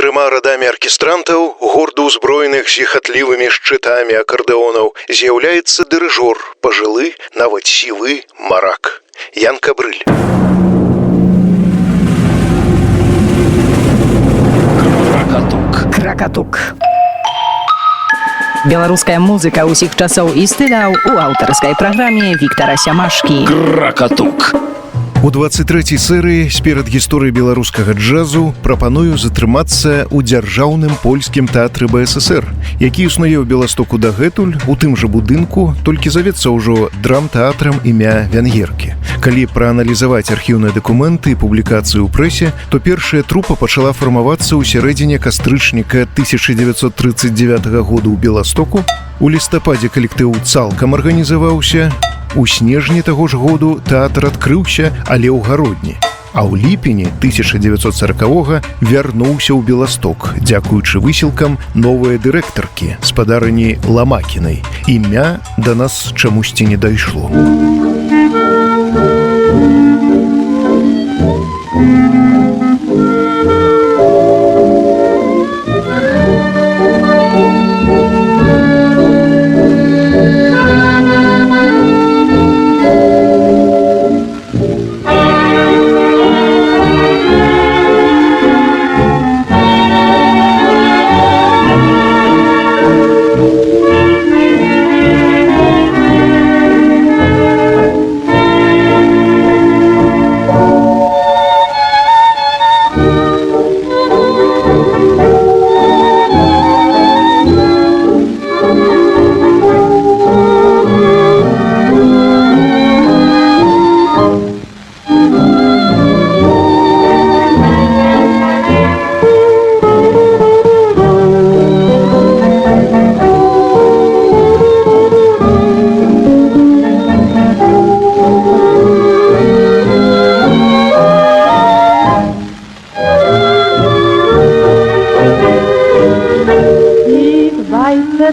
трыма радамі аркестрантаў, горда ўзброеных зіхатлівымі шчытамі акардэонаў, з'яўляецца дырыжор, пажылы, нават сівы марак. Ян Кабрыль. Кракатук. Беларуская музыка ўсіх часоў і стыляў у аўтарскай праграме Віктара Сямашкі. Кракатук. У 23-й серыі з перадгісторыі беларускага джазу прапаную затрымацца ў дзяржаўным польскім тэатры БССР, які існуе ў Беластоку дагэтуль, у тым жа будынку, толькі завецца ўжо драмтэатрам імя Вянгеркі. Калі прааналізаваць архіўныя дакументы і публікацыі ў прэсе, то першая трупа пачала фармавацца ў сярэдзіне кастрычніка 1939 года ў Беластоку. У лістападзе калектыў цалкам арганізаваўся. У снежні таго ж году тэатр адкрыўся, але ў гародні. А ў ліпені 1940-го вярнуўся ў Беласток, дзякуючы высілкам новыя дырэктаркі, спадарыні Ламакінай. Імя да нас чамусьці не дайшло.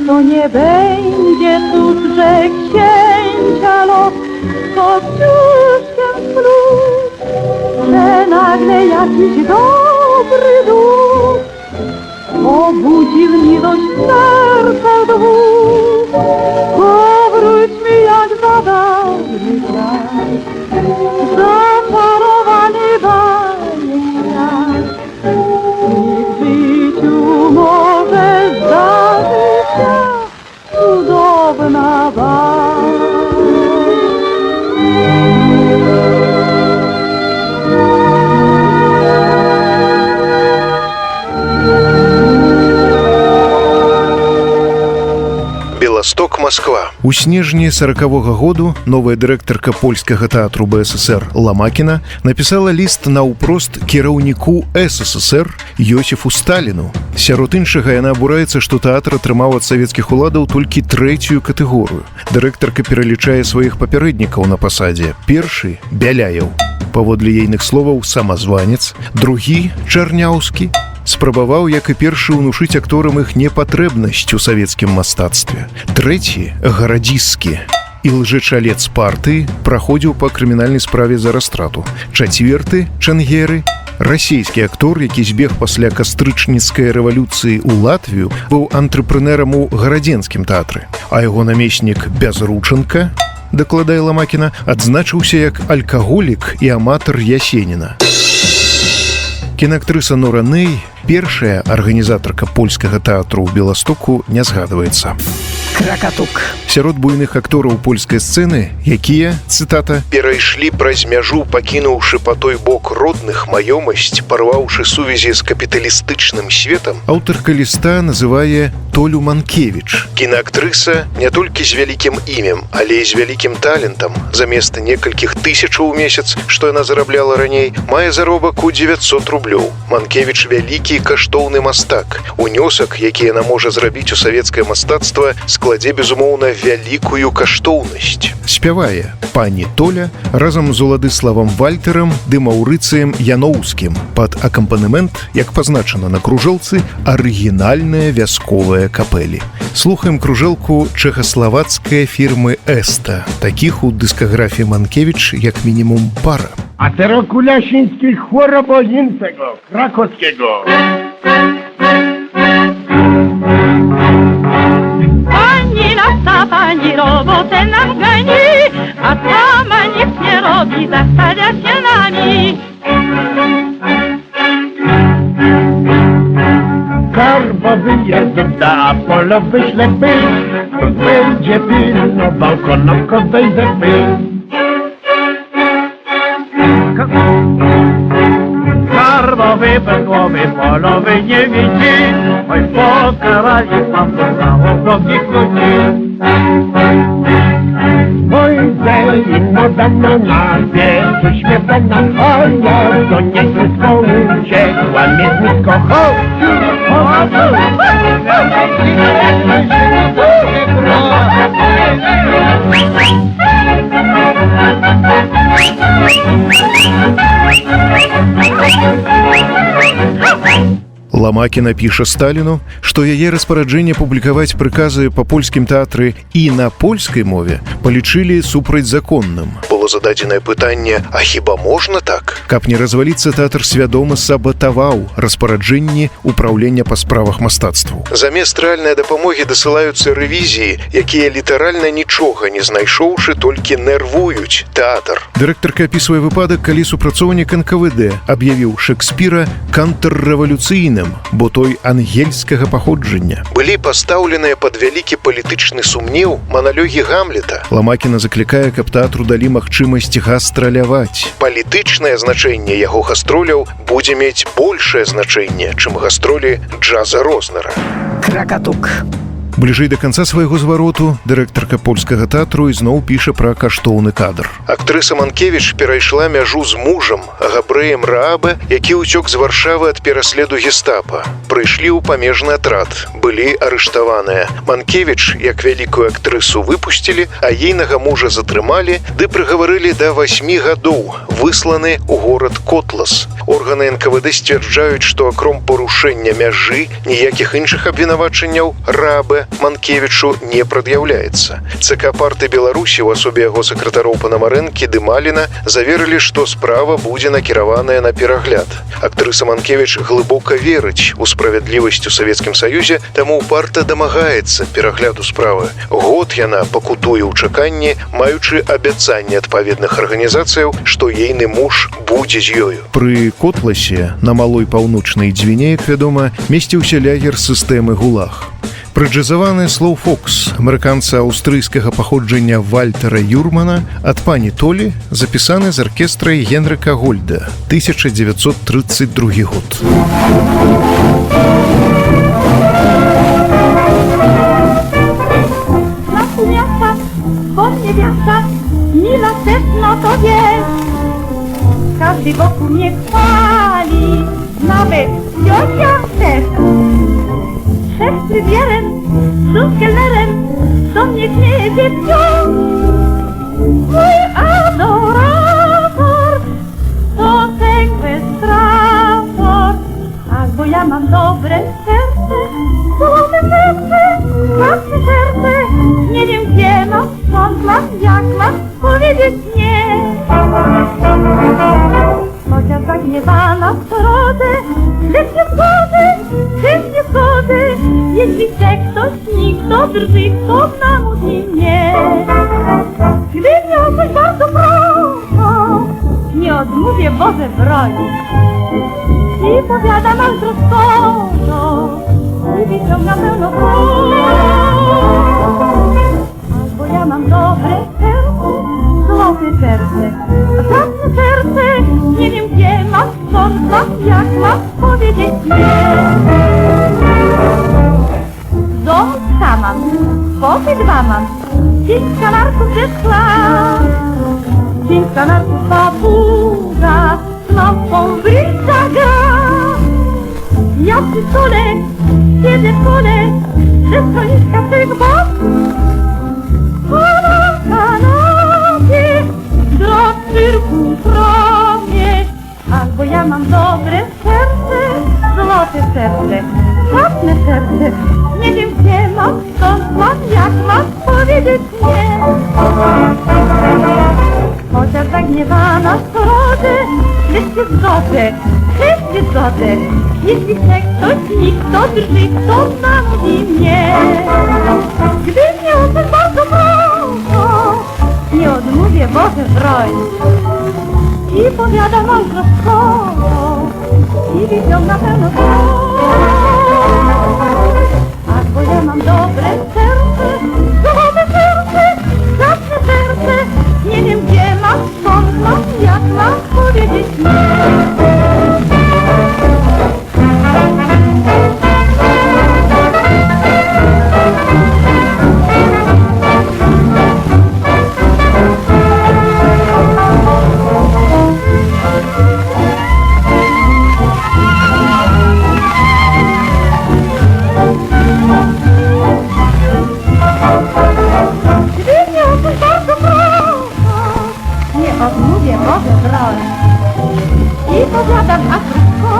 To nie będzie cud, że księcia los Kościuszkiem splótł, że nagle jakiś dobry duch obudził miłość serca dwóch. Powróć mi jak za dawnych lat, zaczarowany bajek świat. I w życiu może zdarzyć się cudowna bań. Беласток, Москва. У снежні 40-го году новая дырэктарка польскага тэатру БССР Ламакіна напісала ліст наўпрост кіраўніку СССР Йосіфу Сталіну. Сярод іншага яна абураецца, што тэатр атрымаў ад савецкіх уладаў толькі трэцюю катэгорыю. Дырэктарка пералічае сваіх папярэднікаў на пасадзе. Першы – Бяляеў, паводле ейных словаў самазванец, другі – Чарняўскі, спрабаваў, як і першы, унушыць акторам іх непатрэбнасць у савецкім мастацтве. Трэці – Гарадзіскі, і лжэчалец партыі, праходзіў па крымінальнай справе за растрату. Чацвёрты – Чангеры, расійскі актор, які збег пасля кастрычніцкай рэвалюцыі ў Латвію, быў антрапрэнэрам у гарадзенскім тэатры. А яго намеснік Бязрученка, дакладае Ламакіна, адзначыўся як алкаголік і аматар Ясеніна. Кінаактрыса Нора Нэй, першая арганізатарка польскага тэатру ў Беластоку, не згадваецца. Кракатук. Сярод буйных актораў польскай сцэны, якія, цытата, «перайшлі праз мяжу, пакінуўшы па той бок родных маёмасць, парваўшы сувязі з капіталістычным светам», аўтарка ліста называе Толю Манкевіч. Кінаактрыса не толькі з вялікім імем, але і з вялікім талентам. Замест некалькіх тысячаў у месяц, што яна зарабляла раней, мае заробак у 900 рублёў. Манкевіч вялікі каштоўны мастак. Унёсак, які яна можа зрабіць у савецкае мастацтва, складзе, безумоўна, вялікую каштоўнасць. Спявае пані Толя разам з Уладыславам Вальтэрам ды Маўрыцыем Яноўскім пад акампанемент, як пазначана на кружэлцы, арыгінальныя вясковыя капэлі. Слухаем кружэлку чэхаславацкай фірмы «Эста». Такіх у дыскаграфіі Манкевіч як мінімум пара. A teraz Kuliaszyński chór oboźnicego, krakowskiego. zastawia się nami. Karbowy jest da, polowy ślepy, będzie pilnował konopkowej zęby. Karbowy bez głowy, polowy nie widzi, oj pokawali pan poznało wrogich ludzi. Oj, zelino dano na wiecu śmietana, oj, ja to nie wszystko uciekła, miednisko, chodź! Ламакіна піша Сталіну, што яе распараджэнне публікаваць прыказы па польскім тэатры і на польскай мове палічылі супрацьзаконным. Было зададзенае пытанне: а хіба можна так? Каб не разваліцца, тэатр свядома сабатаваў распараджэнні ўпраўлення па справах мастацтву. Замест рэальнай дапамогі дасылаюцца рэвізіі, якія літаральна нічога не знайшоўшы, толькі нервуюць тэатр. Дырэктарка апісвае выпадак, калі супрацоўнік НКВД аб'явіў Шекспіра контррэвалюцыйным, бо той ангельскага паходжання. Былі пастаўленыя пад вялікі палітычны сумнеў маналогі Гамлета. Ламакіна заклікае, каб тэатру далі магчымасць гастраляваць. Палітычнае значэнне яго гастроляў будзе мець большае значэнне, чым гастролі Джаза Рознера. Кракатук. Бліжэй да канца свайго звароту дырэктарка польскага тэатру ізноў піша пра каштоўны кадр. Актрыса Манкевіч перайшла мяжу з мужам, габрэем Раабе, які ўцёк з Варшавы ад пераследу гестапа. Прыйшлі ў памежны атрад, былі арыштаваныя. Манкевіч, як вялікую актрысу, выпусцілі, а ейнага мужа затрымалі ды прыгаварылі да 8 гадоў, высланы ў горад Котлас. Органы НКВД сцвярджаюць, што акром парушэння мяжы ніякіх іншых абвінавачанняў Раабе Манкевічу не прад'яўляецца. ЦК партыі Беларусі ў асобе яго сакратароў Панамарэнкі ды Маліна заверылі, што справа будзе накіраваная на перагляд. Актрыса Манкевіч глыбока верыць у справядлівасць у Савецкім Саюзе, таму упарта дамагаецца перагляду справы. Год яна пакутуе ў чаканні, маючы абяцанне адпаведных арганізацыяў, што ейны муж будзе з ёю. Пры Котласе, на малой паўночнай дзвіне, як вядома, месціўся лягер сістэмы ГУЛАГ. Праджазаваны слоу-фокс амерыканца аўстрыйскага паходжання Вальтера Юрмана ад пані Толі запісаны з аркестрай Генрыка Гольда, 1932 год. Nasze miasta, wschodnie miasta, mila setna to jest. Każdy wokół mnie chwali, nawet ciocia też. Szef frywierem, z kelnerem, co mnie gniewie wciąż. Mój adorator, to sekwestrator. Albo ja mam dobre serce, złote serce, własne serce. Nie wiem gdzie mam, skąd mam, jak mam powiedzieć nie. Chociaż zagniewana w drodze, krzyk nie zgody. Jeśli chce ktoś, nikt to drży, kto namówi mnie. Gdy mnie o coś bardzo proszą, nie odmówię, Boże broń. I powiadam aż rozkoszą, i wyciągam pełno broń. Albo ja mam dobre serce, złote serce, żadne serce, nie wiem gdzie mam, skąd mam, jak mam powiedzieć nie. Dom mam, koty 2 mam, 5 kanarków ze szkla, 5 kanarków papuga, z lampą bryca gra. Ja przy stole, siedzę w kole, ze schroniska tych bok, a na kanapie do cyrku prawie. Albo ja mam dobre serce, złote serce, żadne serce, nie wiem gdzie mam, skąd mam, jak mam powiedzieć nie. Chociaż zagniewana w drodze, chętnie zgodę. Jeśli chce ktoś, nikt to drży, kto namówi mnie. Gdy mnie o coś bardzo proszą, nie odmówię, Boże broń. I powiada małżeństwo i widzą na pewno to. A bo ja mam dobre serce, złote serce, zacne serce. Nie wiem gdzie mam, skąd mam, jak mam powiedzieć nie. Odmówię Boże broń i powiadam a krótko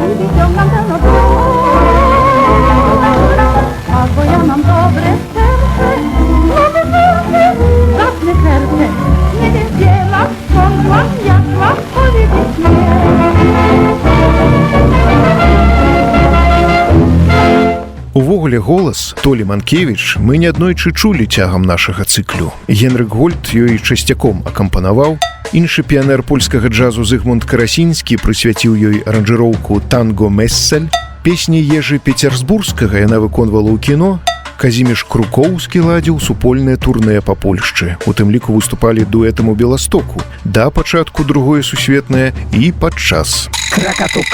i wyciągam tę nogą. A bo ja mam dobre serce, złote serce, zacne serce. Nie wiem gdzie mam, skąd mam, jak mam powiedzieć nie. Увогуле голас Толі Манкевіч мы неаднойчы чулі цягам нашага цыклю. Генрык Гольд ёй часцяком акампанаваў. Іншы піянер польскага джазу Зыгмунд Карасінскі прысвяціў ёй аранжыроўку «Танго Мессель». Песні Ежы Пецярсбургскага яна выконвала ў кіно. Казіміш Крукоўскі ладзіў супольнае турнэ па Польшчы. У тым ліку выступалі дуэтам у Беластоку да пачатку Другой сусветнае і падчас. Кракатук.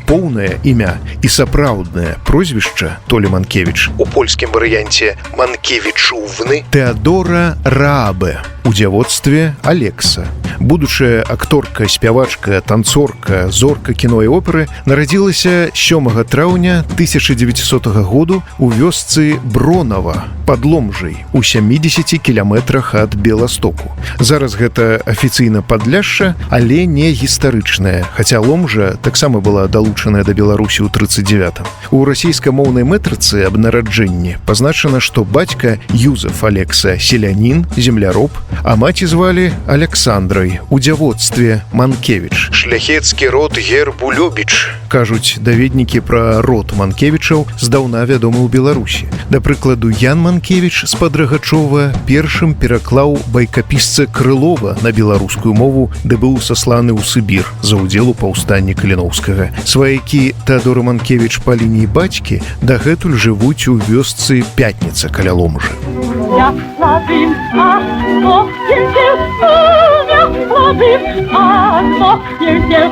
Поўнае імя і сапраўднае прозвішча Толі Манкевіч у польскім варыянце Манкевічувны Тэадора Раабе, у дзявоцтве Алекса. Будучая акторка, спявачка, танцорка, зорка кіно і оперы нарадзілася 7 траўня 1900 году у вёсцы Бронава пад Ломжай у 70 кіламетрах ад Беластоку. Зараз гэта афіцыйна Падляшша, але не гістарычная, хаця Ломжа таксама была далучаная да Беларусі ў 39-м. У расійскамоўнай мэтрыцы аб нараджэнні пазначана, што бацька Юзеф Алекса селянін, земляроб, а маці звалі Александрай, у дзявоцтве Манкевіч. Шляхецкі род гербу Любіч, кажуць даведнікі пра род Манкевічаў, здаўна вядомы ў Беларусі. Да прыкладу, Ян Манкевіч з-пад Рагачова першым пераклаў байкапісца Крылова на беларускую мову, ды быў сасланы ў Сыбір за ўдзел у паўстанні Каліноўскага. Сваякі Тэадора Манкевіч па лініі бацькі дагэтуль жывуць у вёсцы Пятніца каля Ломжы. Ja słabym, a bo wielkiel, ja słabym, a bo wielkiel,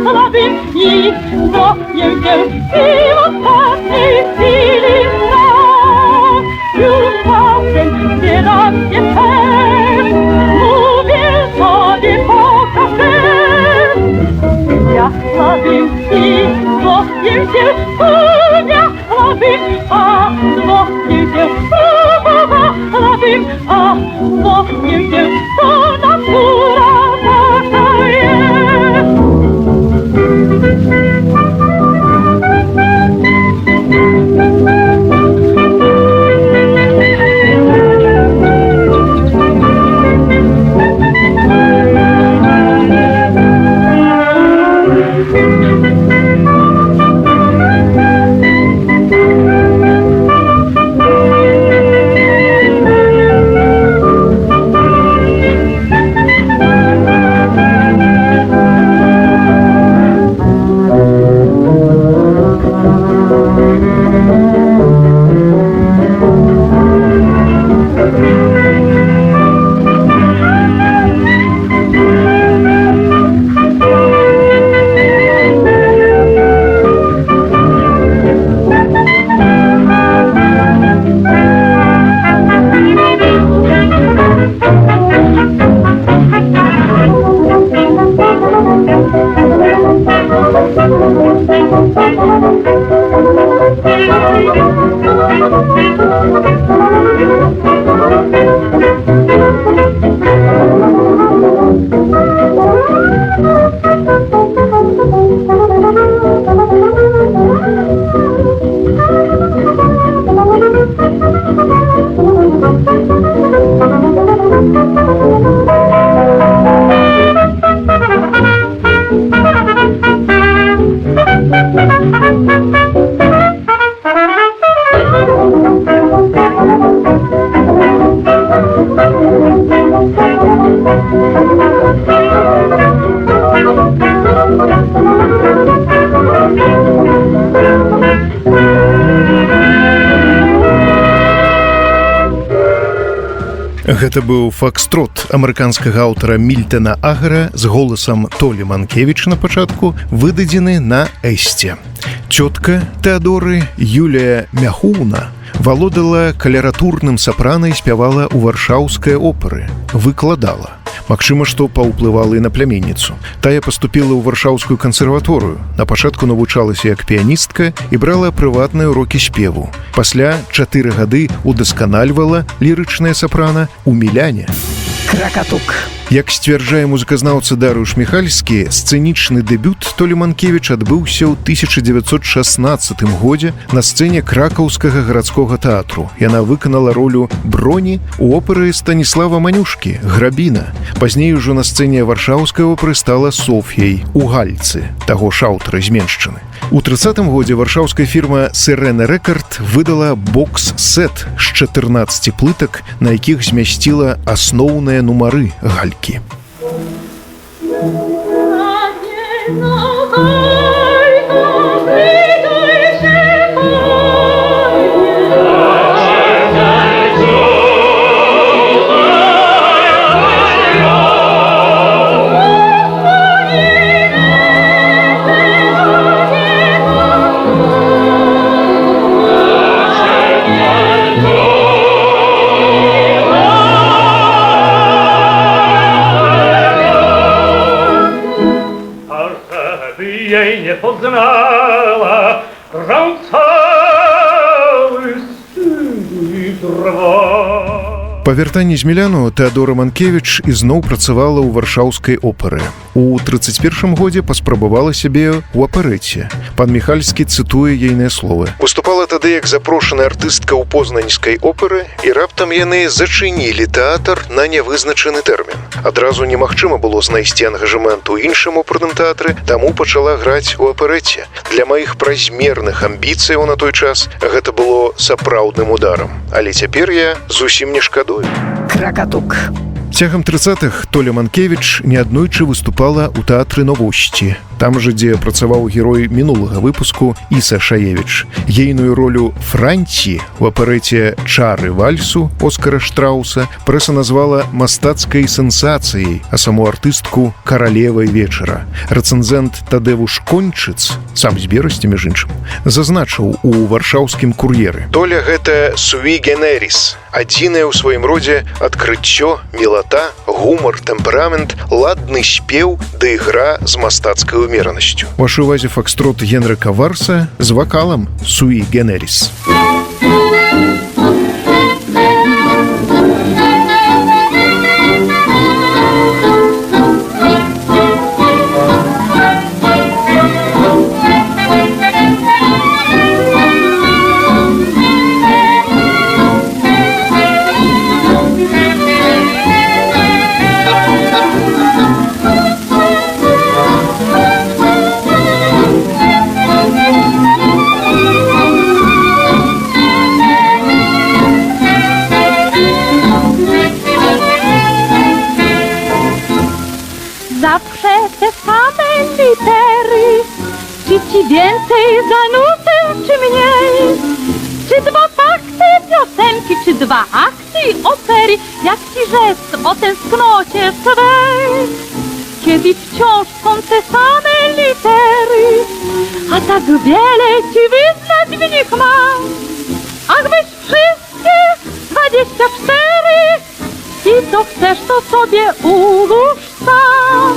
słabym i bo wielkiel, i w ostatniej chwili nas już czasem zbieram się też, mówię sobie pokażę. Ja słabym i bo wielkiel, ja słabym, a bo wielkiel, a bo nie wiem, to natura taka jest. Гэта быў фокстрот амерыканскага аўтара Мільтана Агара з голасам Толі Манкевіча на пачатку, выдадзены на эсце. Цётка Тэадоры Юлія Мяхуна валодала калературным сапрана і спявала ў варшаўскай оперы, выкладала. Магчыма, што паўплывала і на пляменніцу. Тая паступіла ў варшаўскую кансерваторыю. На пачатку навучалася як піяністка і брала прыватныя урокі спеву. Пасля 4 гады удасканальвала лірычнае сапрана ў Міляне. Кракатук. Як сцвярджае музыказнаўца Дарыуш Міхальскі, сцэнічны дэбют Толі Манкевіч адбыўся ў 1916 годзе на сцэне кракаўскага гарадскога тэатру. Яна выканала ролю Броні у оперы Станіслава Манюшкі «Грабіна». Пазней ужо на сцэне варшаўскай оперы стала Соф'яй у Гальцы, таго ж аўтара зменшчыны. У 30-м годзе варшаўская фірма «Сирене Рекорд» выдала бокс-сет з 14 плытак, на якіх змясціла асноўныя нумары галькі. Jej nie poznała, rąk cały styg trwa. Па вяртанні з Міляну Тэадора Манкевіч ізноў працавала ў варшаўскай оперы. У 31 годзе паспрабавала сябе ў аперэце. Пан Міхальскі цытуе ейныя словы. Выступала тады як запрошаная артыстка ў познаньскай оперы, і раптам яны зачынілі тэатр на нявызначаны тэрмін. Адразу немагчыма было знайсці ангажэмент у іншым оперным тэатры, таму пачала граць у аперэце. Для маіх празмерных амбіцыяў на той час гэта было сапраўдным ударам. Але цяпер я зусім не шкадую. Кракатук. Цягам 30-х Толя Манкевіч неаднойчы выступала ў тэатры Новосці. Там жа, дзе працаваў герой мінулага выпуску Іса Шаевіч. Ейную ролю Франці ў аперэце «Чары вальсу» Оскара Штрауса прэса назвала мастацкай сенсацыяй, а саму артыстку «каралевай вечара». Рэцэнзэнт Тадевуш Кончыц, сам з Берасці, між іншым, зазначыў у варшаўскім кур'еры. Толя — гэта «суі генеріс», адзінае ў сваім родзе адкрыццё, мілата, гумар, тэмперамент, ладны спеў ды ігра з мастацкай умеранасцю. Вашай увазе фокстрот Генрыка Варса з вакалам «Суі генеріс». Zawsze te same litery. Czy ci więcej zanuty, czy mniej? Czy 2 takty piosenki, czy 2 akty opery? Jak ci rzec o tęsknocie swej? Kiedy wciąż są te same litery, a tak wiele ci wyznać w nich mam. Ach, weź wszystkie 24 i co chcesz, to sobie ułóż sam.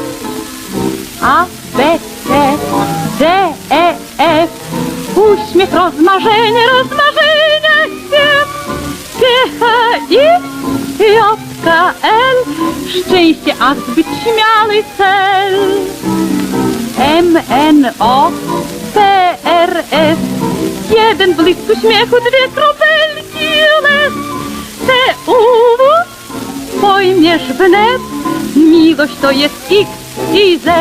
A, B, C, D, E, F, uśmiech, rozmarzenie, śpiew. G, H, I, J, K, L, szczęście, a zbyt śmiały cel. M, N, O, P, R, S, jeden błysk uśmiechu, 2 kropelki łez. T, U, W, pojmiesz wnet, miłość to jest X i Z.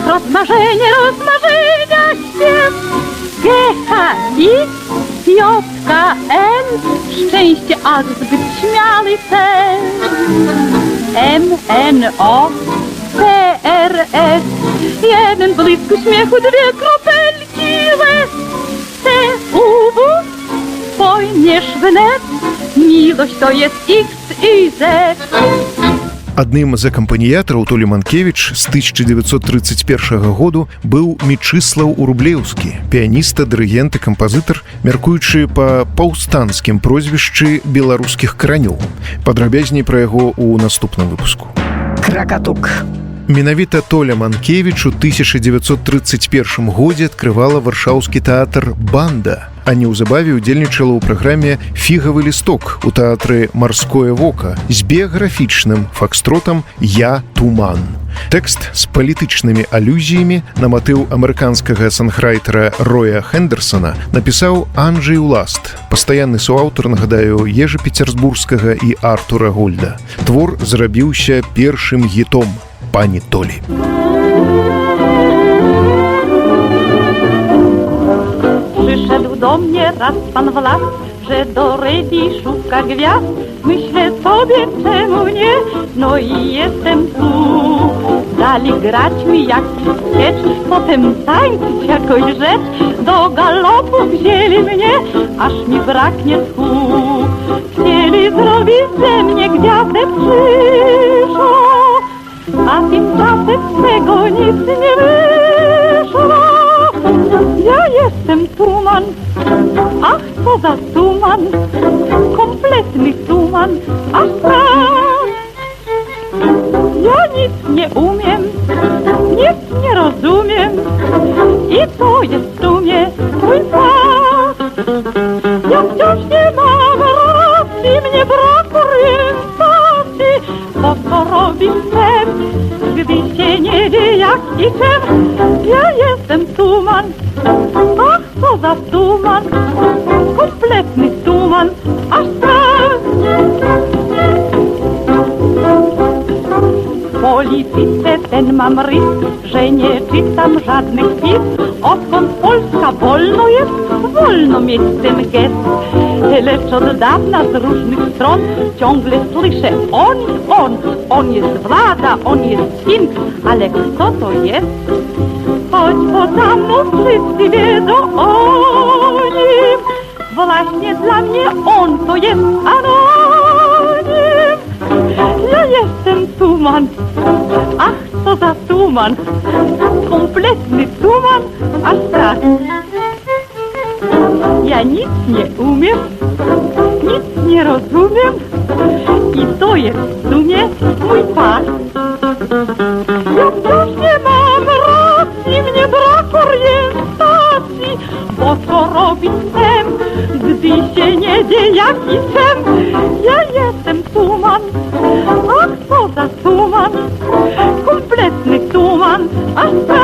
śpiew, rozmarzenie, rozmarzenia śpiew. G-H-I-J-K-N, szczęście, ach, zbyt śmiały cel. M-N-O-P-R-S, jeden błysk śmiechu, dwie kropelki łez. C-U-W, pojmiesz wnet, miłość to jest X i Z. Адным з акампаніятараў Толі Манкевіч з 1931 году быў Мечыслаў Урублеўскі, піяніста, дырыгент і кампазітар, мяркуючы па паўстанцкім прозвішчы беларускіх каранёў. Падрабязней пра яго ў наступным выпуску. Кракатук. Менавіта Толя Манкевіч у 1931 годзе адкрывала варшаўскі тэатр «Банда», а неўзабаве ўдзельнічала ў праграме «Фігавы лісток» у тэатры «Марское вока» з біяграфічным факстротам «Я туман». Тэкст з палітычнымі алюзіямі на матыў амерыканскага санграйтера Роя Хендерсона напісаў Анджэй Уласт, пастаянны суаўтар, нагадаю, Ежы Пецербургскага і Артура Гольда. Твор зрабіўся першым гітом пані Толі. Przyszedł do mnie raz pan Wlas, że do redi szuka gwiazd. Myślę sobie, czemu nie? No i jestem tu. Dali grać mi jakiś sketch, potem tańczyć jakoś rzecz. Do galopu wzięli mnie, aż mi braknie tchu. Chcieli zrobić ze mnie gwiazdę przyszło, a tymczasem z tego nic nie wyszło. Ja jestem tuman, ach co za tuman, kompletny tuman, aż strach. Ja nic nie umiem, nic nie rozumiem i to jest w sumie mój fakt. Ja wciąż nie mam racji, mnie brak orientacji, bo co robić chcę, gdy się nie wie jak i czym. Ja jestem tuman, ach co za tuman, kompletny tuman, aż strach. W polityce ten mam rys, że nie czytam żadnych pism. Odkąd Polska wolno jest, wolno mieć ten gest. Lecz od dawna z różnych stron ciągle słyszę on jest władza, on jest king, ale kto to jest? Choć poza mną wszyscy wiedzą o nim, właśnie dla mnie on to jest anonim. Ja jestem tuman, ach co za tuman, kompletny tuman, aż strach. Ja nic nie umiem, nic nie rozumiem i to jest w sumie mój fakt. Ja wciąż nie mam racji, mnie brak orientacji, bo co robić chcę, gdy się nie wie jak i czym. Ja jestem tuman, ach co za tuman, kompletny tuman, aż tak.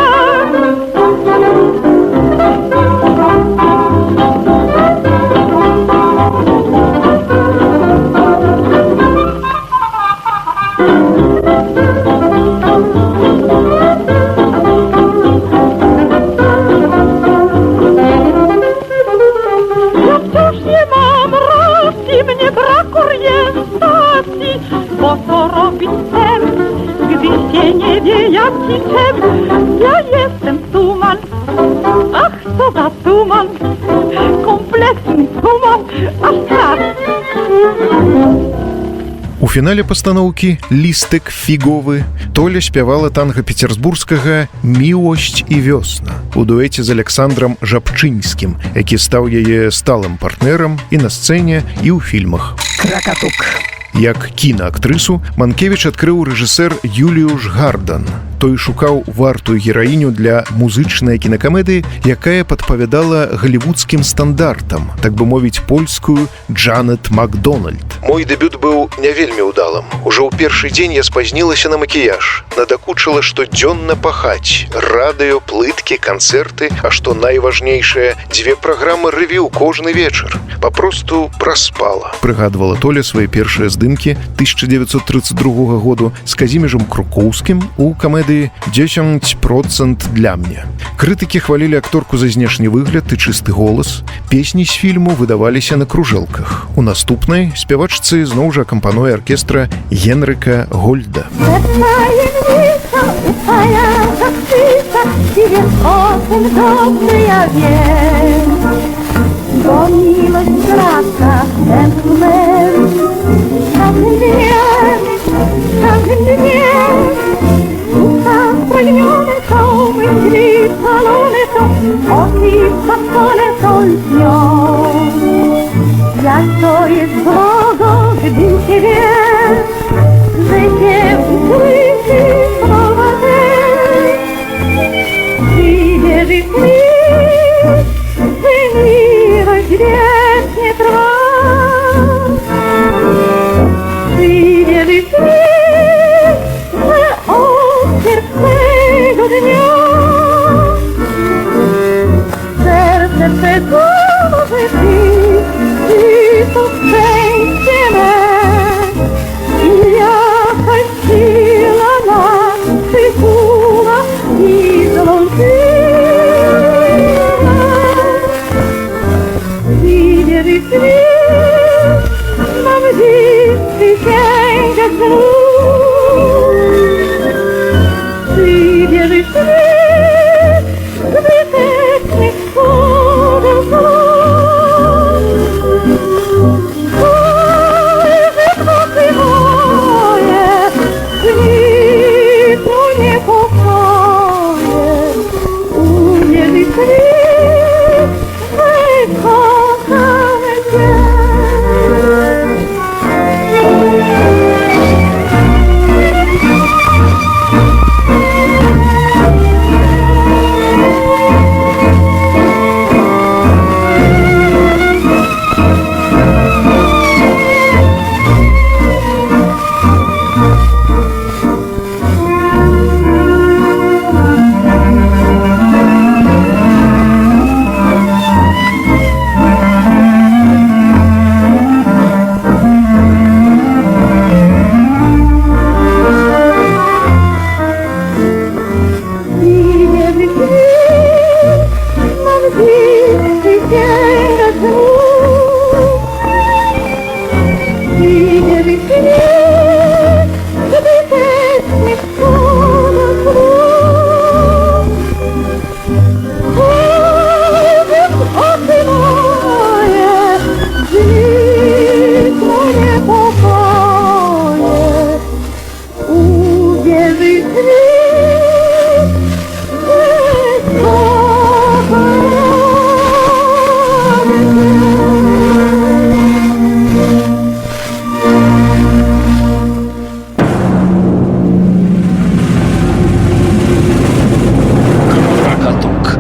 Bo co robić chcę, gdy się nie wie jak i czym. Ja jestem tuman, ach co za tuman, kompletny tuman, aż tak. У фінале пастаноўкі «Лістык фіговы» Толя спявала танга пецербургскага «Мілосць і вёсна» у дуэце з Александрам Жабчынскім, які стаў яе сталым партнерам і на сцэне, і ў фільмах. Кракатук. Як кінаактрысу Манкевіч адкрыў рэжысэр Юліуш Гардан. Той шукаў вартую гераіню для музычнай кінакамедыі, якая падпавядала галівудскім стандартам, так бы мовіць, польскую Джанет Макдональд. Мой дэбют быў не вельмі ўдалым. Ужо ў першы дзень я спазнілася на макіяж. Надакучыла штодзённа пахаць. Радыё, плыткі, канцэрты, а што найважнейшае, 2 праграмы рэвіў кожны вечар. Папросту праспала. Прыгадвала Толя свае першыя здымкі 1932 году з Казіміжам Крукоўскім у камедыі тады 10% для мне. Крытыкі хвалілі акторку за знешні выгляд і чысты голас. Песні з фільму выдаваліся на кружэлках. У наступнай спявачцы зноў жа акампануе аркестра Генрыка Гольда. Tajemnica ufaja za księcia i wiem o tym dobrze ja wiem. Bo miłość wraca tętno mem. Każdym dniem usta spragnione są, myśli szalone są, oczy spatrzone są lśnią. Jak to jest drogo, gdy się wie, że się usłyszy słowa te. Przyjdzie wyśmiech, że miłość wiecznie trwa. Przyjdzie wyśmiech, że od pierwszego dnia serce twe złoży ty to szczęście me. I jakaś siła nas przykuła i złączyła. Przyjdzie wyśmiech, mam dziś przysięgać znów. Przyjdzie wyśmiech, gdy teknie woda znów.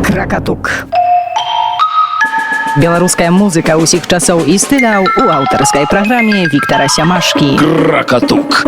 Кракатук. Беларуская музыка ўсіх часоў і стыляў у аўтарскай праграме Віктара Сямашкі. Кракатук.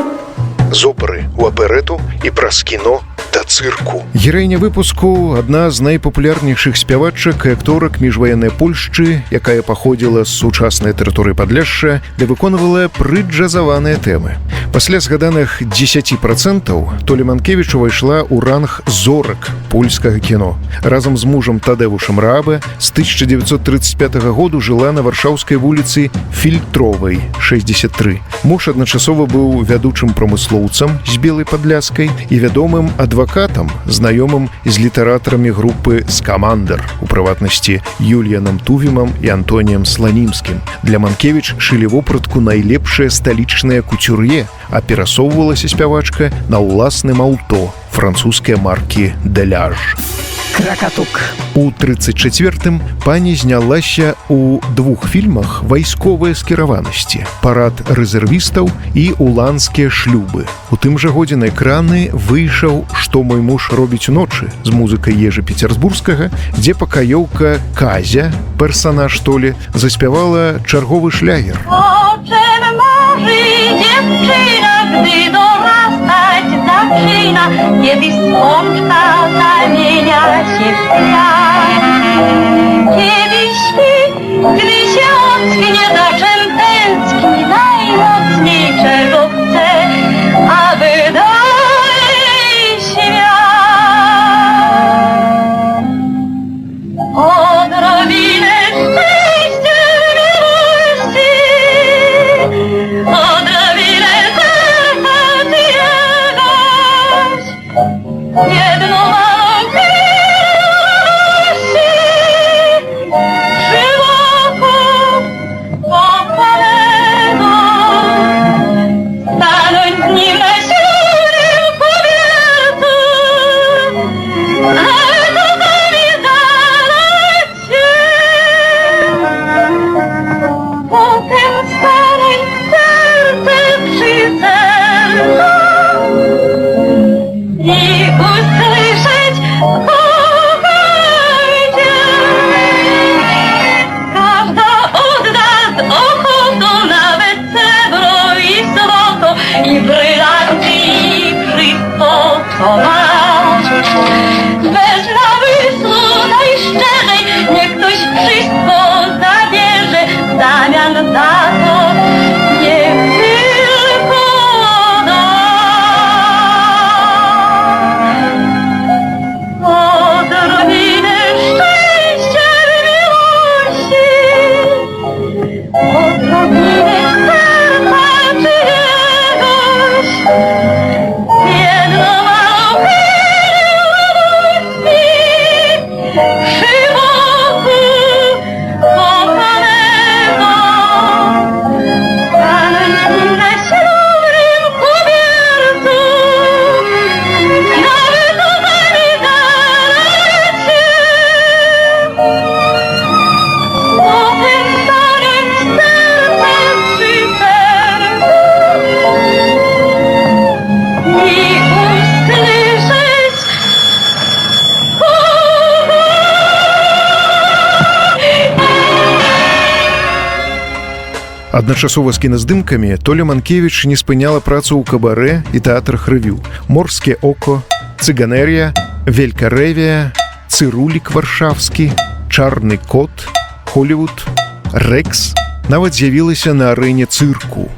З оперы ў аперэту і праз кіно да цырку. Гераіня выпуску – адна з найпапулярнейшых спявачак і акторак міжваеннай Польшчы, якая паходзіла з сучаснай тэрыторыі Падляшша, де выконвала прыджазаваныя тэмы. Пасля згаданых 10% Толя Манкевіч увайшла ў ранг зорак польскага кіно. Разам з мужам Тадэвушам Раабе з 1935 году жыла на варшаўскай вуліцы Фільтровай, 63. Муж адначасова быў вядучым прамыслоўцам з Белай Падляскай і вядомым адвакатам, знаёмым з літаратарамі групы «Скамандер», у прыватнасці Юліянам Тувімам і Антоніем Сланімскім. Для Манкевіч шылі вопратку найлепшыя сталічныя куцюр'е, а перасоўвалася спявачка на ўласным аўто французскай маркі «Деляж». Кракатук. У 34-м пані знялася ў двух фільмах «Вайсковыя скіраванасці», «Парад рэзервістаў» і «Уланскія шлюбы». У тым жа годзе на экраны выйшаў «Што мой муж робіць уночы» з музыкай Ежы Пецярсбургскага, дзе пакаёўка Казя, персанаж Толі, заспявала чарговы шлягер. O czym marzy dziewczyna, gdy dorastać zaczyna, kiedy słonczka zamienia się w piach. Kiedy śpi, gdy się ocknie, za czym tęskni najmocniej, czego chce, aby dalej świat. schował. Bez namysłu najszczerzej, niech ktoś wszystko zabierze, w zamian za to niech tylko da. Odrobinę szczęścia w miłości, odrobinę serca czyjegoś, jedno małą chwilę przy boku kochanego, stanąć na ślubnym kobiercu, nawet oddali dalecie. Potem stanąć sercem przy sercu i usłyszeć Адначасова з кіназдымкамі Толя Манкевіч не спыняла працу ў кабарэ і тэатрах рэвю. Морскае око, цыганерія, Велькарэвія, Цырулік варшавскі, Чарны кот, Холлівуд, Рэкс. Нават з'явілася на арэне цырку,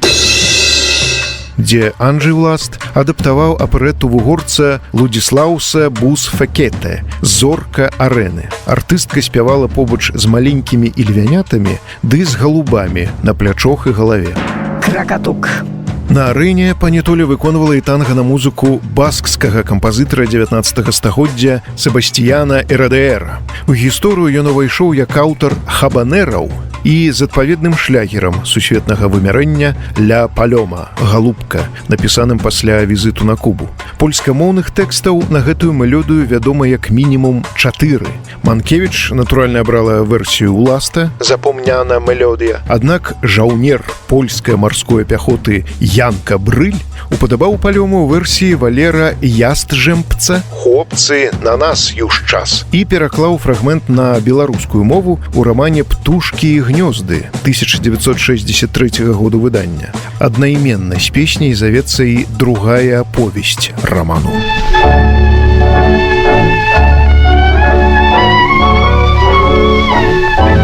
дзе Анджей Власт адаптаваў аперэту вугорца Лудзіслаўса Бус-Фекете «Зорка арэны». Артыстка спявала побач з маленькімі ільвянятамі ды з галубамі на плячох і галаве. Кракатук. На арэне пані Толя выконвала і танга на музыку баскскага кампазітара 19 стагоддзя Себастьяна Эрадеэра. У гісторыю ён увайшоў як аўтар хабанераў і з адпаведным шлягерам сусветнага вымярэння «Ля Палёма» «Галубка», напісаным пасля візіту на Кубу. Польскамоўных тэкстаў на гэтую мелодыю вядома як мінімум 4. Манкевіч, натуральна, абрала версію Уласта «Запомняна мелодія». Аднак жаўнер польскай марской пяхоты Янка Брыль упадабаў Палёму ў версіі Валера Ястжэмпца «Хлопцы, на нас юж час» і пераклаў фрагмент на беларускую мову ў рамане «Птушкі і гнёзды» 1963 году выдання. Аднайменнай з песняй завецца і другая аповесць раману.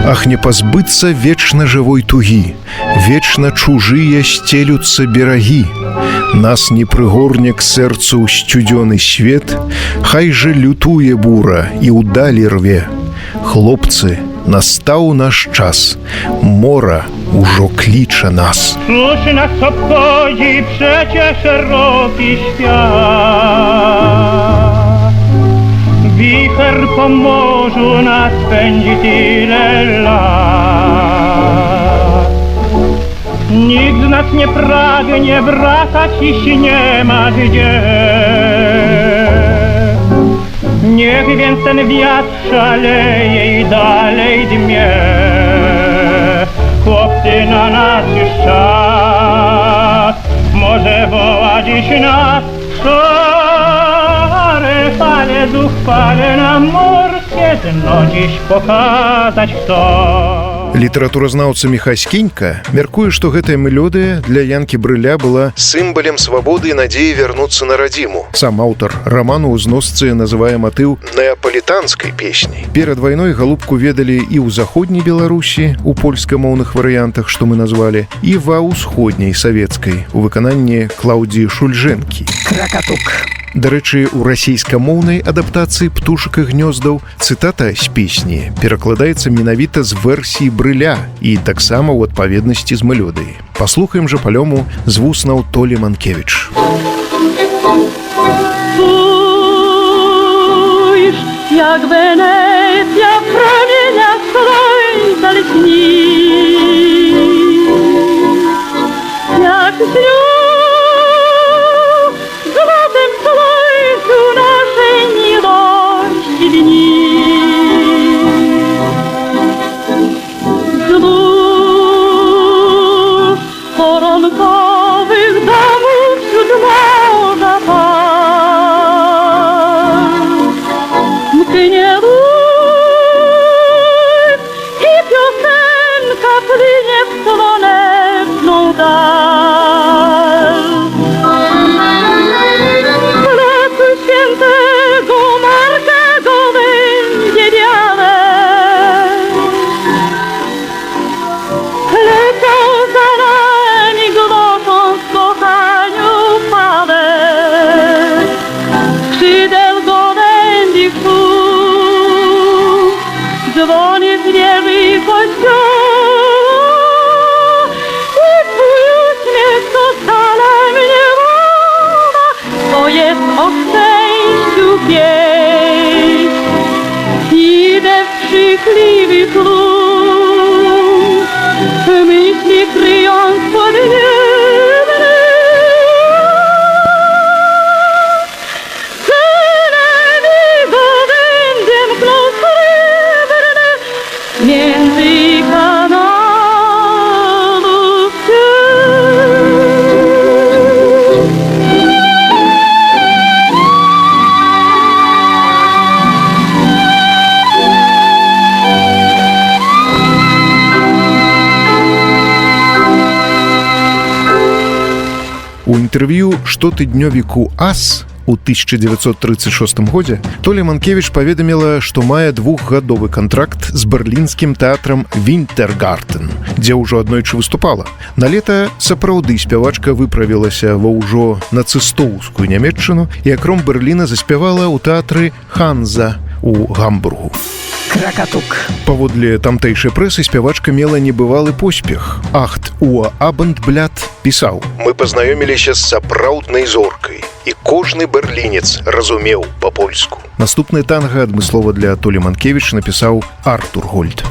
Ах, не пазбыцца вечна жывой тугі, вечна чужыя сцелюцца берагі. Нас не прыгорне к сэрцу сцюдзёны свет, хай жа лютуе бура і ўдалі рве. Хлопцы, настаў наш час, мора ўжо кліча нас. Cóż nas obchodzi przecież szeroki świat. Wicher po morzu nas pędzi tyle lat. Nikt z nas nie pragnie wracać, jeśli nie ma gdzie. Niech więc ten wiatr szaleje i dalej dmie. Chłopcy, na nas już czas, może woła dziś nas szare fale, zuchwale nam morskie dno dziś pokazać chcą. Літаратуразнаўца Міхась Кенька мяркуе, што гэтая мелодыя для Янкі Брыля была сімвалем свабоды і надзеі вярнуцца на радзіму. Сам аўтар раману ў зносцы называе матыў неапалітанскай песняй. Перад вайной галубку ведалі і ў заходняй Беларусі, у польскамоўных варыянтах, што мы назвалі, і ва ўсходняй савецкай, у выкананні Клаўдзіі Шульжэнкі. Кракатук. Дарэчы, у расійскамоўнай адаптацыі «Птушак і гнёздаў» цытата з песні перакладаецца менавіта з версіі Брыля і таксама ў адпаведнасці з мелодыяй. Паслухаем жа Палёму з вуснаў Толі Манкевіч. Spójrz, jak Wenecja w promieniach słońca lśni, jak śnią złotem słońcu naszej miłości dni. Wzdłuż koronkowych domów wśród morza fal mknie o szczęściu pieśń. Idę w krzykliwy tłum, myśli kryjąc pod niebem. Cennego będę mknął srebrne między kanałów cień. У інтэрв'ю штотыднёвіку «Ас» у 1936 годзе Толя Манкевіч паведаміла, што мае двухгадовы кантракт з берлінскім тэатрам «Вінтергартен», дзе ўжо аднойчы выступала. На лета сапраўды спявачка выправілася ва ўжо нацыстоўскую Нямецчыну і акром Берліна заспявала ў тэатры «Ханза» у Гамбургу. Кrakatuк. Паводле тамтэйшай прэсы спявачка мела небывалы поспех. Ахт Уа Абендбляд пісаў: «Мы пазнаёміліся з сапраўднай зоркай, і кожны берлінец разумеў па-польску». Наступны танга адмыслова для Толі Манкевіч напісаў Артур Гольд.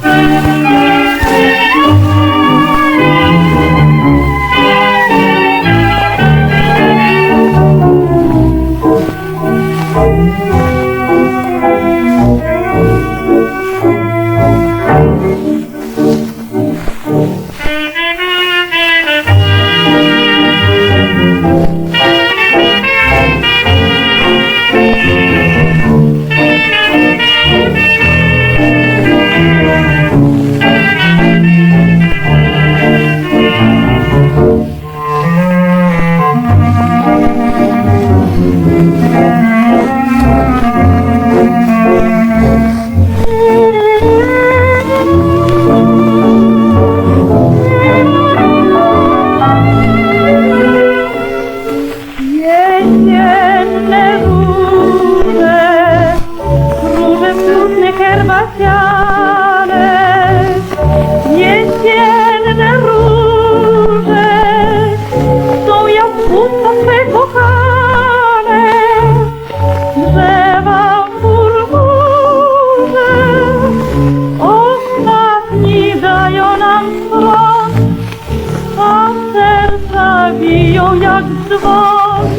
Jak dzwon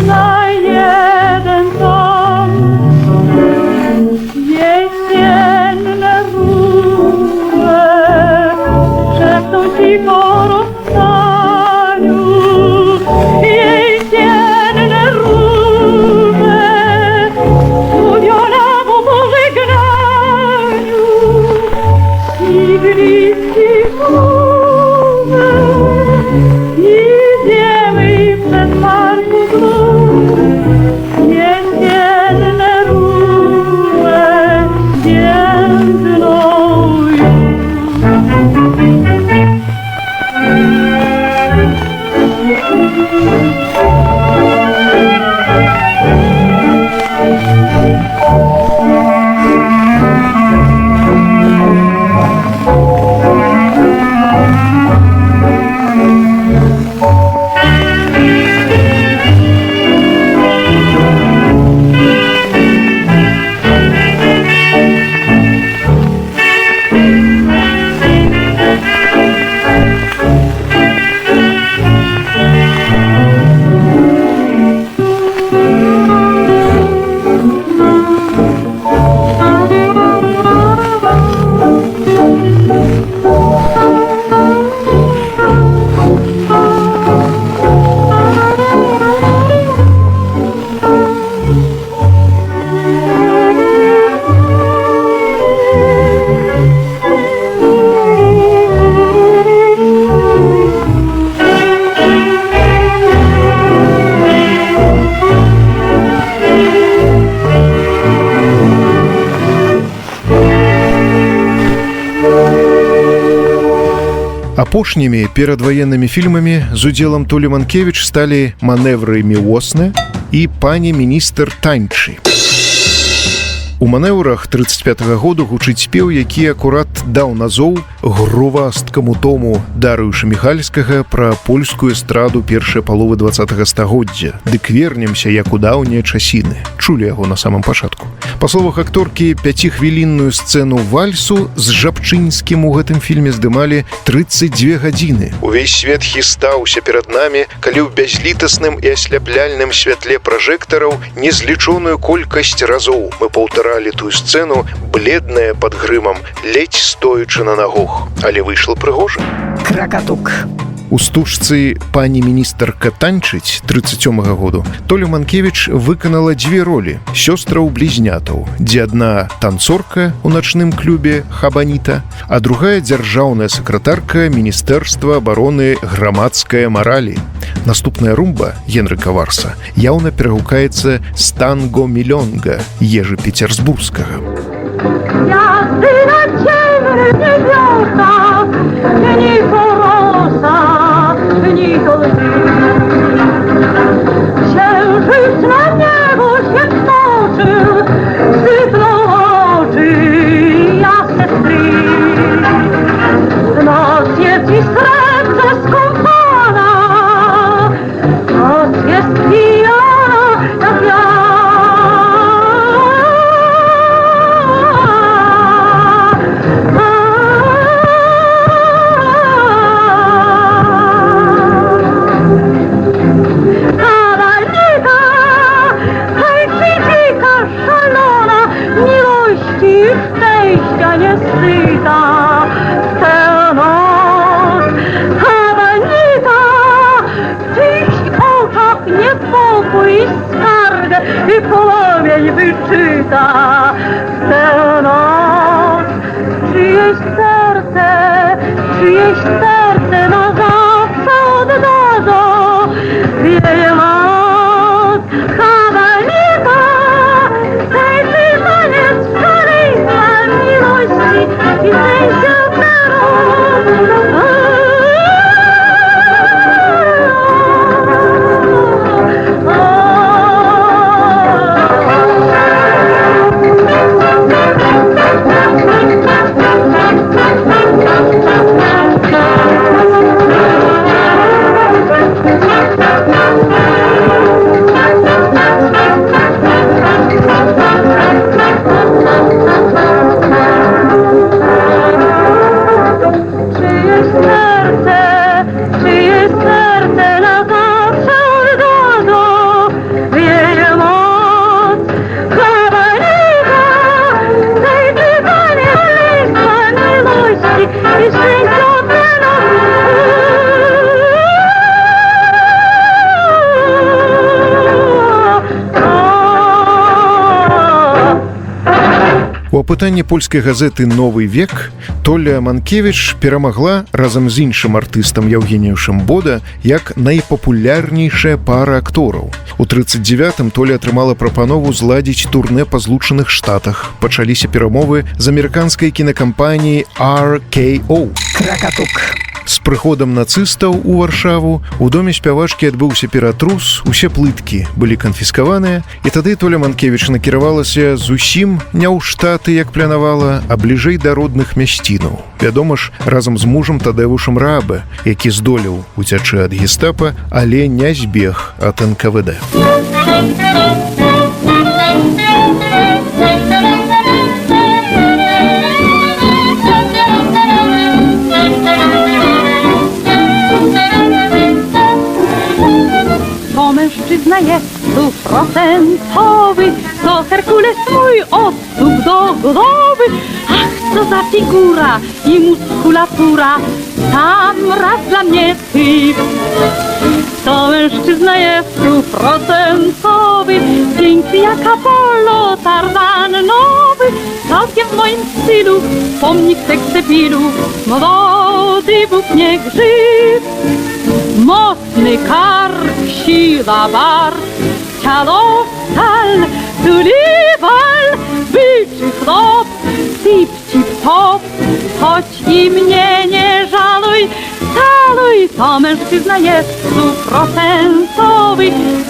na jeden ton. Jesienne róże szepną ci po rozstaniu. Jesienne róże studiona po pożegnaniu. I bliscy róże idziemy przez parku znów. Jesienne róże więdną Апошнімі перадваеннымі фільмамі з удзелам Толі Манкевіч сталі «Маневры міосны» і «Пані міністр танчы». У «Манеўрах» 35-го году гучыць спеў, які акурат даў назоў грувасткаму тому Дарыюша Міхальскага пра польскую эстраду першай паловы 20-го стагоддзя. Дык вернемся, як у даўнія часіны. Чулі яго на самым пачатку. Па словах акторкі, 5-хвілінную сцэну вальсу з Жабчынскім у гэтым фільме здымалі 32 гадзіны. Увесь свет хістаўся перад намі, калі ў бязлітасным і асляпляльным святле пражэктараў незлічоную колькасць разоў мы паўтаралі тую сцэну, бледная пад грымам, ледзь стоячы на нагох. Але выйшла прыгожа. Кракатук. У стужцы «Пані міністарка танчыць» 37-го году Толя Манкевіч выканала дзве ролі сёстраў-блізнятаў, дзе адна танцорка ў начным клубе «Хабаніта», а другая дзяржаўная сакратарка Міністэрства абароны грамадская маралі. Наступная румба Генрыка Варса яўна перагукаецца з танго мілёнга Ежы Пецерзбургскага. Gwiazdy na ciemnych niebiosach, dni porosa, dni to lwy. Księżyc na niebo się wtoczył, sypnął oczy jasne stry. Noc jest i srebrze skąpana, noc jest pijana jak ja. I płomień wyczyta tę noc. Czyjeś serce na zawsze oddadzą wieje moc. Habanika, tańczy taniec szaleństwa miłości i szczęścia У апытанні польскай газеты «Новы век» Толя Манкевіч перамагла разам з іншым артыстам Яўгеніюшам Бода як найпапулярнейшая пара актораў. У 39-м Толя атрымала прапанову зладзіць турнэ па Злучаных Штатах. Пачаліся перамовы з амерыканскай кінакампаніяй RKO. Кракатук. З прыходам нацыстаў у Варшаву у доме спявачкі адбыўся ператрус, усе плыткі былі канфіскаваныя, і тады Толя Манкевіч накіравалася зусім не ў Штаты, як планавала, а бліжэй да родных мясцінаў. Вядома ж, разам з мужам Тадэвушам Раабе, які здолеў уцячы ад гестапа, але не збег ад НКВД. Mężczyzna jest 100%, to Herkules mój od stóp do głowy. Ach, co za figura i muskulatura, sam raz dla mnie ty. To mężczyzna jest 100%, piękny jak Apollo, Tarzan nowy, całkiem w moim stylu, pomnik seksepilu, młody Bóg nie grzyb. Mocny kark, siła bark, ciało stal, tuliwal, byczy chlop, tip-tip-top. Choć i mnie nie żaluj, caluj, to mężczyzna jest 100%,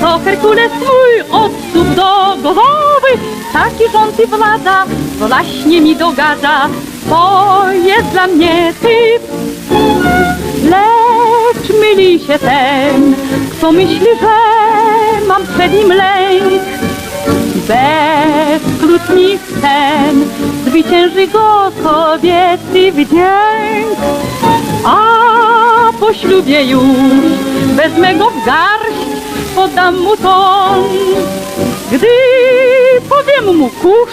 to Herkules mój od stóp do głowy. Taki rząd i władza właśnie mi dogadza, to jest dla mnie typ. Lecz myli się ten, kto myśli, że mam przed nim lęk. Bez krótkich scen zwycięży go kobiecy wdzięk. A po ślubie już wezmę go w garść, podam mu ton. Gdy powiem mu kurz,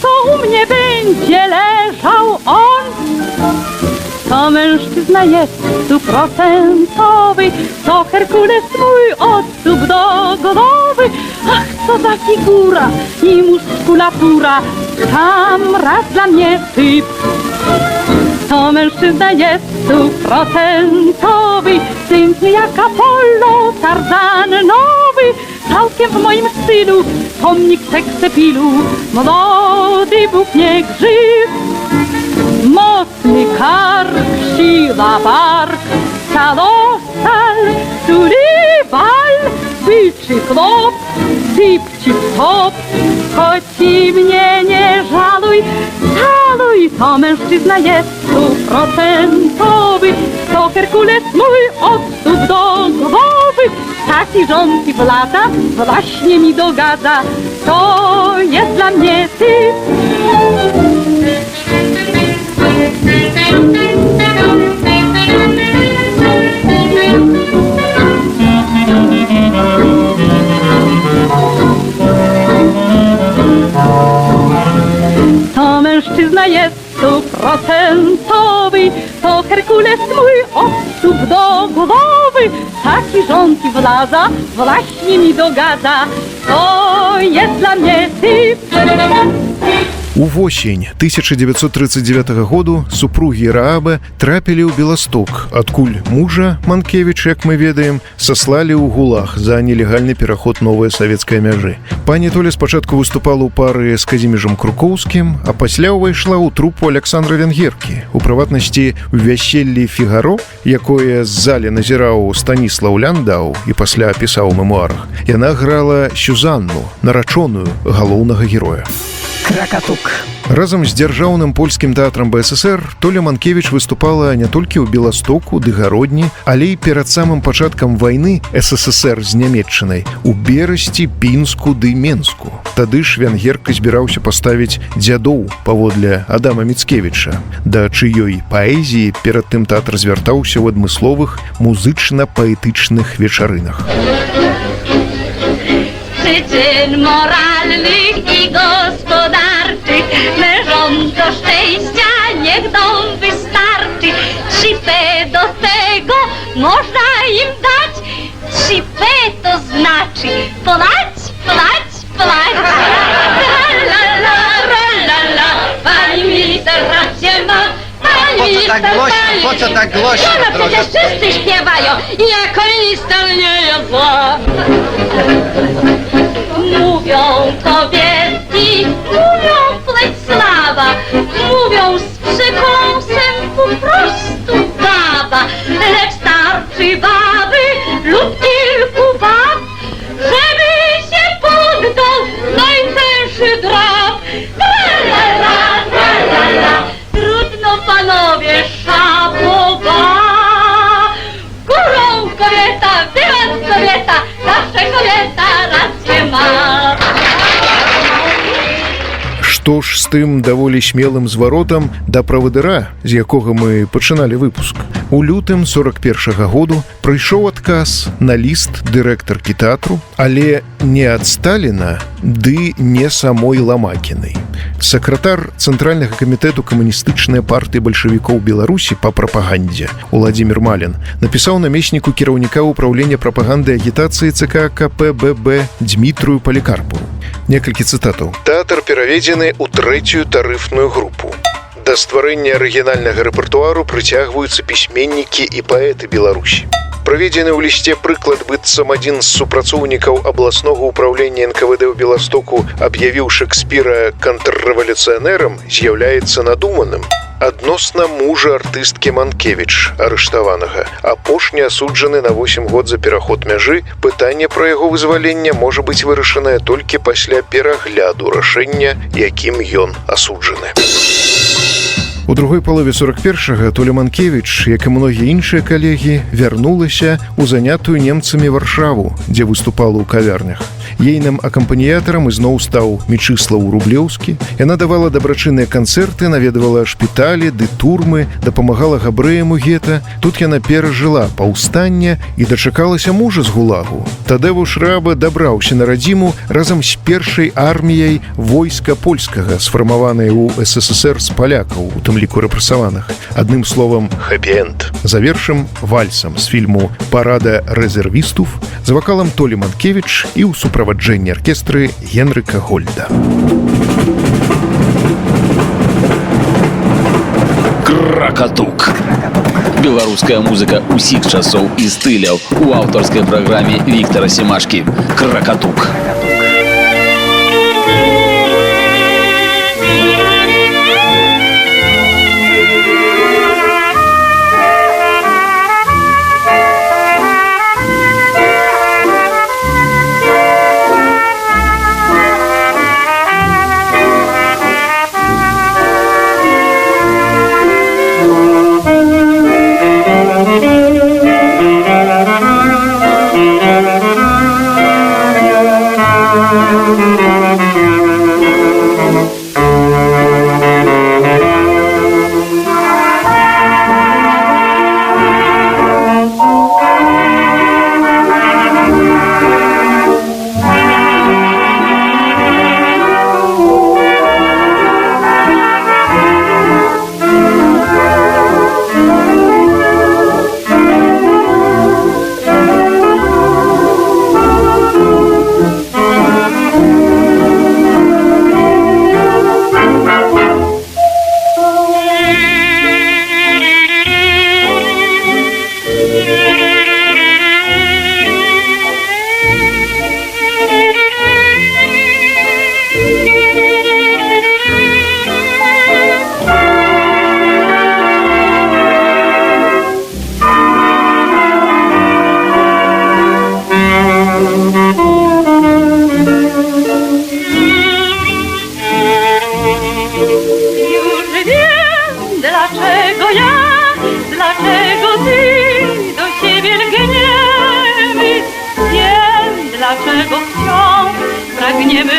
to u mnie będzie leżał on. To mężczyzna jest 100%, to Herkules mój od stóp do głowy. Ach, co za figura i muskulatura, tam raz dla mnie typ. To mężczyzna jest 100%, piękny jak Apollo, Tarzan nowy. Całkiem w moim stylu, pomnik seksepilu, młody Bóg niech żyw. Mocny kark, siła bark, calostal, survival, byczy chlop, sypci top. Choć i mnie nie żaluj, caluj, to mężczyzna jest 100%, to Herkules mój od stóp do głowy. Taki rząd i w lata właśnie mi dogadza, to jest dla mnie typ. To mężczyzna jest 100%, to Herkules mój od stóp do głowy. Taki rząd i władza właśnie mi dogadza, to jest dla mnie typ. Увосень 1939 году супругі Раабе трапілі ў Беласток, адкуль мужа Манкевіча, як мы ведаем, саслалі ў гулаг за нелегальны пераход новай савецкай мяжы. Пані Толя спачатку выступала ў пары з Казіміжам Крукоўскім, а пасля ўвайшла ў трупу Аляксандра Венгеркі. У прыватнасці ў вяселлі Фігаро, якое з зале назіраў Станіслаў Ляндау і пасля апісаў у мемуарах, яна грала Сюзанну, нарачоную галоўнага героя. Кrakatuк. Разам з дзяржаўным польскім тэатрам БССР Толя Манкевіч выступала не толькі ў Беластоку ды Гародні, але і перад самым пачаткам вайны СССР з Нямецчынай у Берасці, Пінску ды Менску. Тады ж Венгерка збіраўся паставіць дзядоў паводле Адама Міцкевіча, да чыёй паэзіі перад тым тэатр звяртаўся ў адмысловых музычна-паэтычных вечарынах. Przyczyn moralnych i gospodarczych mężom do szczęścia niech dom wystarczy. 3P do tego można im dać. 3P to znaczy polać, polać, polać. La la la, la la, pani minister rację ma. Po co tak głośno? No przecież wszyscy śpiewają i jako minister nie jest zła. Mówią kobietki, mówią pleć sława, mówią z przekąsem po prostu baba. Lecz starczy baby lub kilku bab, żeby się poddał najtęższy drab. Tra-la-la, tra-la-la, trudno panowie szabowa. Górą kobieta, tyłem kobieta, zawsze kobieta rację ma. Што ж з тым даволі смелым зваротам да правадыра, з якога мы пачыналі выпуск. У лютым 41-го году прыйшоў адказ на ліст дырэктаркі тэатру, але не ад Сталіна, ды не самой Ламакінай. Сакратар Цэнтральнага камітэту камуністычнай партыі бальшавікоў Беларусі па прапагандзе Уладзімір Малін напісаў намесніку кіраўніка ўпраўлення прапаганды і агітацыі ЦК КПББ Дмітрую Палікарпу. Некалькі цытатаў. Тэатр пераведзены ў 3-ю тарыфную групу. Да стварэння арыгінальнага рэпертуару прыцягваюцца пісьменнікі і паэты Беларусі. Праведзены ў лісце прыклад, быццам адзін з супрацоўнікаў абласнога ўпраўлення НКВД ў Беластоку аб'явіў Шекспіра контррэвалюцыянерам, з'яўляецца надуманым. Адносна мужа артысткі Манкевіч, арыштаванага, апошні асуджаны на 8 год за пераход мяжы, пытанне пра яго вызвалення можа быць вырашанае толькі пасля перагляду рашэння, якім ён асуджаны. У другой палове 41-га Толя Манкевіч, як і многія іншыя калегі, вярнулася ў занятую немцамі Варшаву, дзе выступала ў кавярнях. Ейным акампаніятарам ізноў стаў Мечыслаў Рублеўскі. Яна давала дабрачынныя канцэрты, наведавала шпіталі ды турмы, дапамагала габрэям у гета. Тут яна перажыла паўстанне і дачакалася мужа з гулагу. Тадэву Шраба дабраўся на радзіму разам з першай арміяй войска польскага, сфармаванай у СССР з палякаў, у тым ліку рэпрэсаваных. Адным словам, хэпі-энд. Завершым вальсам з фільму «Парада рэзервістов» з вакалам Толі Манкевіч і ў суправаджэнні аркестры Генрыка Гольда. Кракатук. Беларуская музыка усіх часоў і стыляў у аўтарскай праграме Віктара Семашкі. Кракатук. Dlaczego wciąż pragniemy